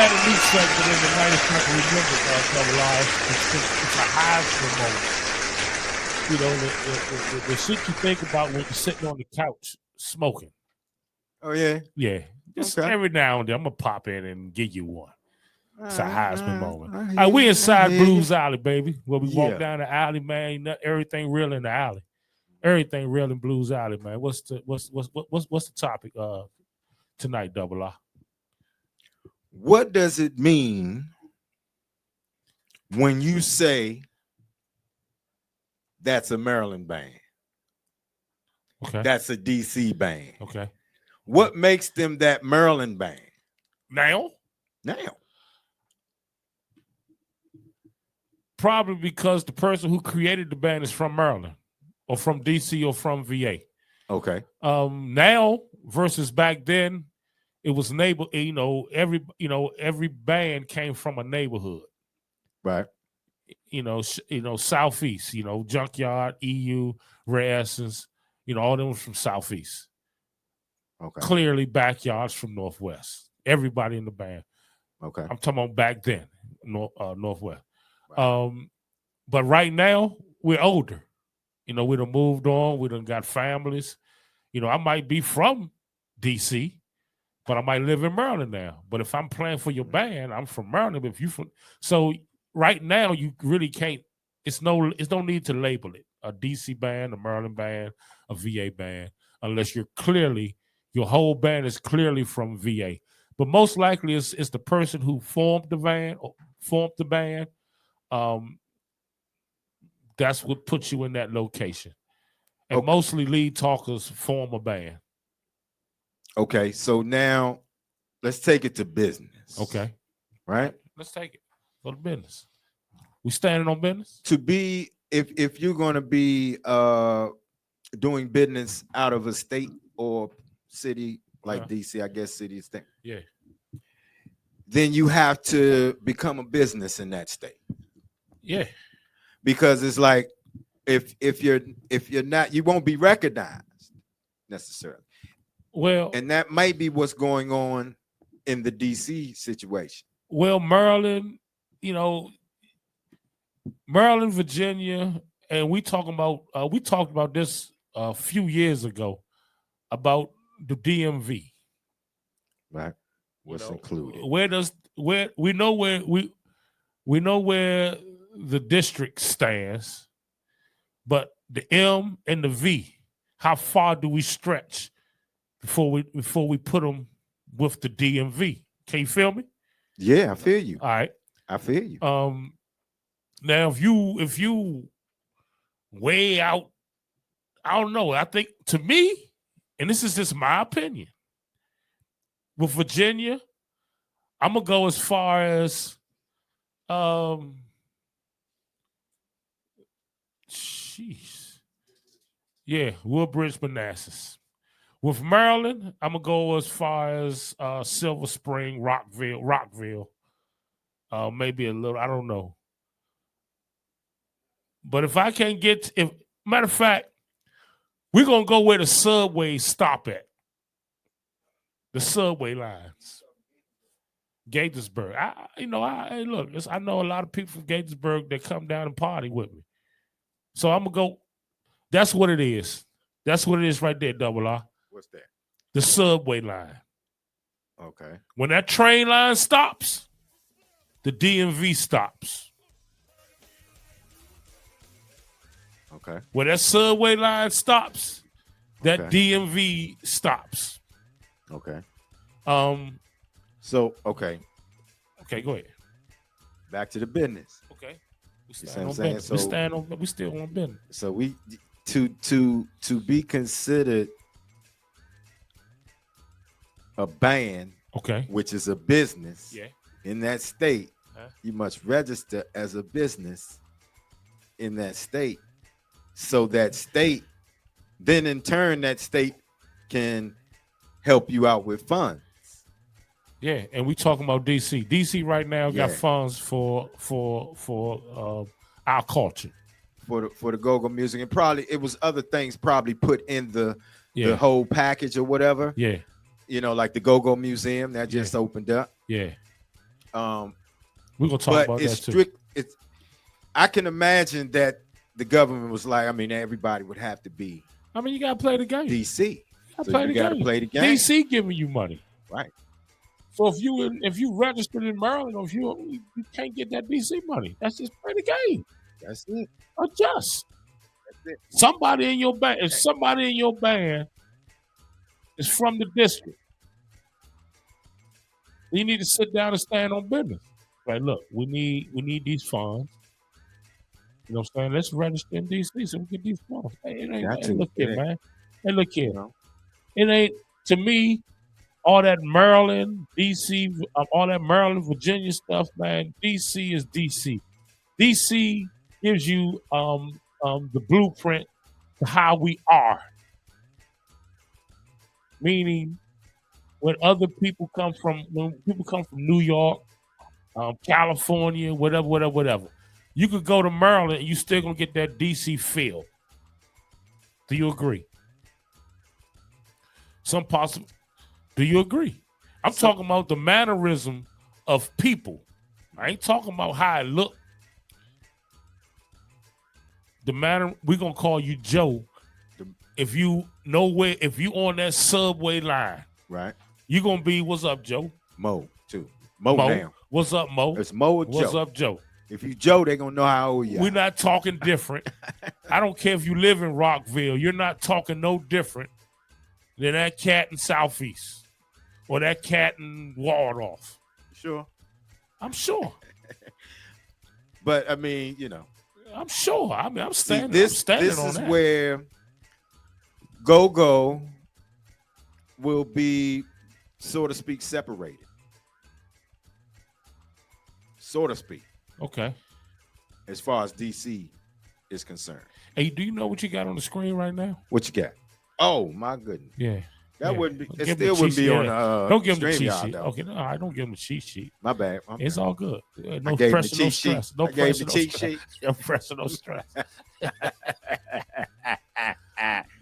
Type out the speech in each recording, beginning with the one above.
had a new segment in the night if people remember Double R. It's a Heisman moment. You know, the shit you think about when you're sitting on the couch smoking. Oh yeah. Yeah. Just every now and then I'm gonna pop in and give you one. It's a Heisman moment. All right, we inside Blues Alley, baby. Where we walk down the alley, man. Everything real in the alley. Everything real in Blues Alley, man. What's the topic tonight, Double R? What does it mean when you say that's a Maryland band? Okay. That's a DC band. Okay. What makes them that Maryland band? Now? Probably because the person who created the band is from Maryland or from DC or from VA. Okay. Now versus back then, it was neighbor. Every band came from a neighborhood. Right. Southeast. Junkyard, EU, Rare Essence. All them was from Southeast. Okay. Clearly, Backyards from Northwest. Everybody in the band. Okay. I'm talking about back then, Northwest. Right. But right now, we're older. We done moved on. We done got families. I might be from DC, but I might live in Maryland now. But if I'm playing for your band, I'm from Maryland. If you so right now, you really can't. It's no need to label it a DC band, a Maryland band, a VA band, unless your whole band is clearly from VA. But most likely, it's the person who formed the band. That's what puts you in that location. And mostly lead talkers form a band. Okay, so now let's take it to business. Okay. Right? Let's take it. Go to business. We standing on business? To be, if you're going to be doing business out of a state or city like DC, I guess city is thing. Yeah. Then you have to become a business in that state. Yeah. Because it's like if you're not, you won't be recognized necessarily. Well, and that might be what's going on in the DC situation. Well, Maryland, Maryland, Virginia, and we talked about this a few years ago about the DMV. Right. What's included? We know where the district stands, but the M and the V, how far do we stretch before we put them with the DMV? Can you feel me? Yeah, I feel you. All right, I feel you. Now if you way out, I don't know. I think to me, and this is just my opinion, with Virginia, I'm gonna go as far as Woodbridge, Manassas. With Maryland, I'm gonna go as far as Silver Spring, Rockville, maybe a little. I don't know. But if I can't matter of fact, we're gonna go where the subways stop at. The subway lines. Gaithersburg. I know a lot of people from Gaithersburg that come down and party with me. So I'm gonna go. That's what it is. That's what it is right there, Double R. What's that? The subway line. Okay. When that train line stops, the DMV stops. Okay. When that subway line stops, that DMV stops. Okay. Okay, go ahead. Back to the business. Okay. We stand on business. We still on business. So we to be considered a band, okay, which is a business, in that state, huh? You must register as a business in that state. So that state, then in turn, that state can help you out with funds. Yeah, and we talking about DC. DC right now got funds for our culture, for the GOGO music, and probably it was other things probably put in the whole package or whatever. Yeah, like the GOGO Museum that just opened up. Yeah. We're gonna talk But about it's that too. strict. It's. I can imagine that the government was like, I mean, everybody would have to be I mean, you gotta play the game. DC. gotta So play you the got to game. play the game. DC giving you money. Right. So if you registered in Maryland, or if you can't get that DC money, that's just play the game. That's it. Adjust. That's it. Somebody in your band, if somebody in your band is from the district, you need to sit down and stand on business. Like, look, we need these funds. You know what I'm saying? Let's register in DC so we get these funds. Hey, look here, man. Hey, look here. It ain't, to me, all that Maryland, DC, all that Maryland, Virginia stuff, man. DC is DC. DC gives you the blueprint to how we are. Meaning, when people come from New York, California, whatever, you could go to Maryland and you still gonna get that DC feel. Do you agree? Some possible. Do you agree? I'm talking about the mannerism of people. I ain't talking about how I look. The manner, we're gonna call you Joe. If you on that subway line, right? You gonna be, what's up, Joe? Mo too. Mo now. What's up, Mo? It's Mo or Joe. What's up, Joe? If you Joe, they gonna know how old you are. We're not talking different. I don't care if you live in Rockville. You're not talking no different than that cat in Southeast or that cat in Waldorf. Sure. I'm sure. But I mean, you know. I'm sure. I mean, I'm standing. This is where GOGO will be, so to speak, separated. So to speak. Okay. As far as DC is concerned. Hey, do you know what you got on the screen right now? What you got? Oh my goodness. Yeah. That wouldn't be. It still wouldn't be on. Don't give him the cheat yard, sheet. though. Okay, no, I don't give him the cheat sheet. My bad. It's all good. No I gave pressure, the no cheat sheet. stress. No I pressure, gave the no cheat stress. sheet. No pressure, no stress.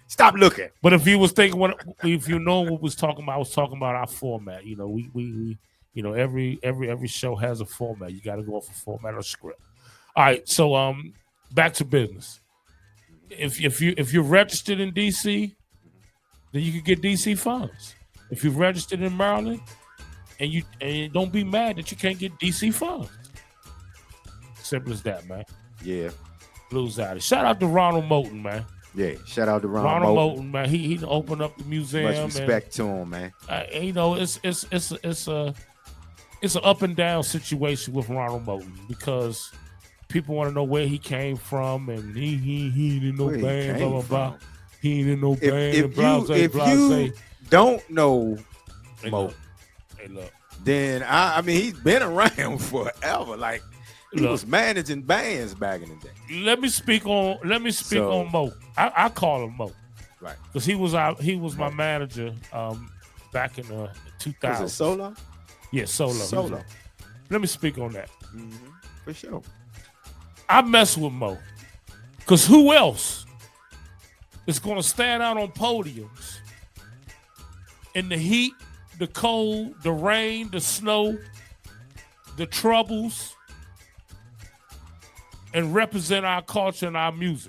Stop looking. But if you was thinking, if you know what was talking about, I was talking about our format. You know, we you know, every show has a format. You got to go off a format or script. All right, so back to business. If you're registered in DC, then you can get DC funds. If you're registered in Maryland, and don't be mad that you can't get DC funds. Simple as that, man. Yeah. Blues out it. Shout out to Ronald Moten, man. Yeah, shout out to Ronald Moten, man. He opened up the museum. Much respect to him, man. You know, it's an up and down situation with Ronald Moten because people want to know where he came from, and he didn't know band, blah blah blah. He didn't know band, if you don't know Mo, look. Then I mean he's been around forever. Like he was managing bands back in the day. Let me speak on Mo. I call him Mo, right? Because he was my manager back in the 2000s. Was it Solo? Yeah, Solo. Let me speak on that. Mm-hmm. For sure. I mess with Mo because who else is going to stand out on podiums in the heat, the cold, the rain, the snow, the troubles, and represent our culture and our music?